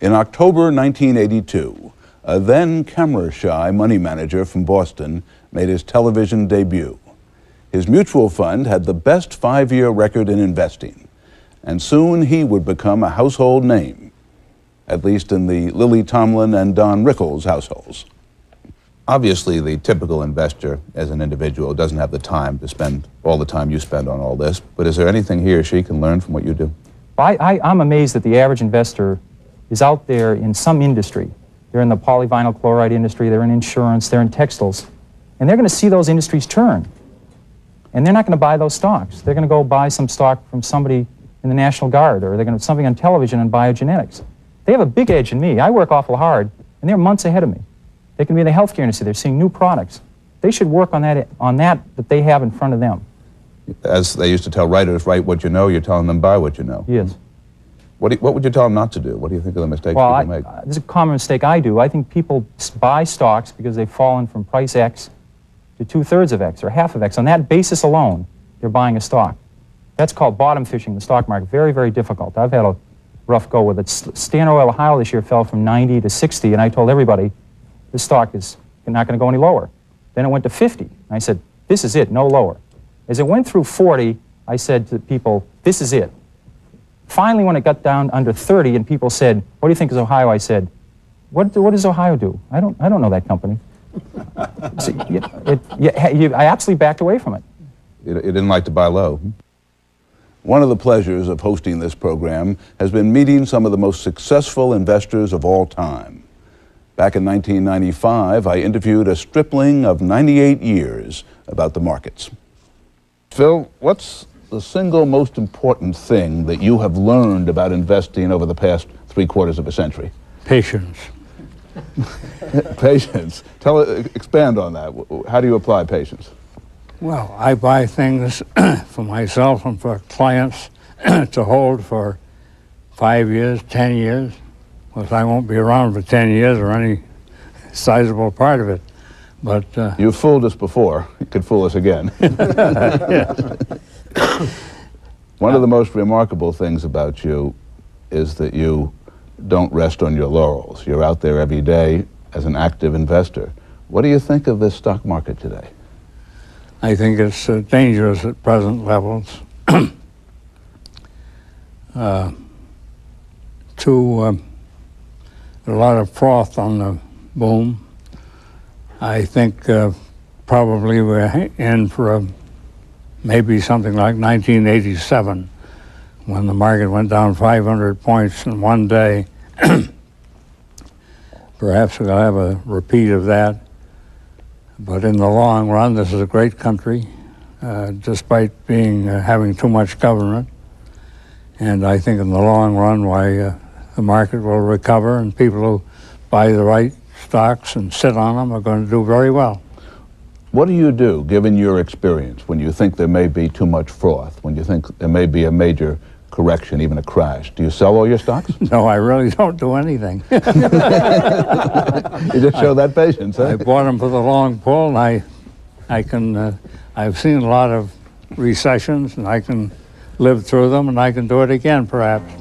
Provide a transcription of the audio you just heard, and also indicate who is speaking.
Speaker 1: In October 1982, a then camera-shy money manager from Boston made his television debut. His mutual fund had the best 5-year record in investing, and soon he would become a household name, at least in the Lily Tomlin and Don Rickles households. Obviously, the typical investor as an individual doesn't have the time to spend all the time you spend on all this, but is there anything he or she can learn from what you do?
Speaker 2: I'm amazed that the average investor is out there in some industry. They're in the polyvinyl chloride industry, they're in insurance, they're in textiles, and they're going to see those industries turn. And they're not going to buy those stocks. They're going to go buy some stock from somebody in the National Guard, or they're going to something on television on biogenetics. They have a big edge in me. I work awful hard, and they're months ahead of me. They can be in the healthcare industry. They're seeing new products. They should work on that they have in front of them.
Speaker 1: As they used to tell writers, write what you know, you're telling them buy what you know.
Speaker 2: Yes.
Speaker 1: What would you tell them not to do? What do you think of the mistakes people make?
Speaker 2: This is a common mistake I do. I think people buy stocks because they've fallen from price X to 2/3 of X or half of X. On that basis alone, they're buying a stock. That's called bottom fishing the stock market. Very, very difficult. I've had a rough go with it. Standard Oil Ohio this year fell from 90 to 60, and I told everybody, this stock is not going to go any lower. Then it went to 50. And I said, this is it, no lower. As it went through 40, I said to people, this is it. Finally, when it got down under 30 and people said, what do you think is Ohio? I said, what does Ohio do? I don't know that company. So, I absolutely backed away from it.
Speaker 1: You didn't like to buy low. One of the pleasures of hosting this program has been meeting some of the most successful investors of all time. Back in 1995, I interviewed a stripling of 98 years about the markets. Phil, what's the single most important thing that you have learned about investing over the past 3/4 of a century?
Speaker 3: Patience.
Speaker 1: Patience. Expand on that. How do you apply patience?
Speaker 3: Well, I buy things for myself and for clients to hold for 5 years, 10 years. Well, I won't be around for 10 years or any sizable part of it. But
Speaker 1: you've fooled us before. You could fool us again. One of the most remarkable things about you is that you don't rest on your laurels. You're out there every day as an active investor. What do you think of this stock market today?
Speaker 3: I think it's dangerous at present levels. A lot of froth on the boom. I think probably we're in for maybe something like 1987, when the market went down 500 points in one day. Perhaps we'll have a repeat of that. But in the long run, this is a great country, despite having too much government. And I think in the long run, the market will recover, and people who buy the right stocks and sit on them are going to do very well.
Speaker 1: What do you do, given your experience, when you think there may be too much froth, when you think there may be a major correction, even a crash? Do you sell all your stocks?
Speaker 3: No, I really don't do anything.
Speaker 1: You just show that patience, huh?
Speaker 3: I bought them for the long pull, and I've seen a lot of recessions, and I can live through them, and I can do it again, perhaps.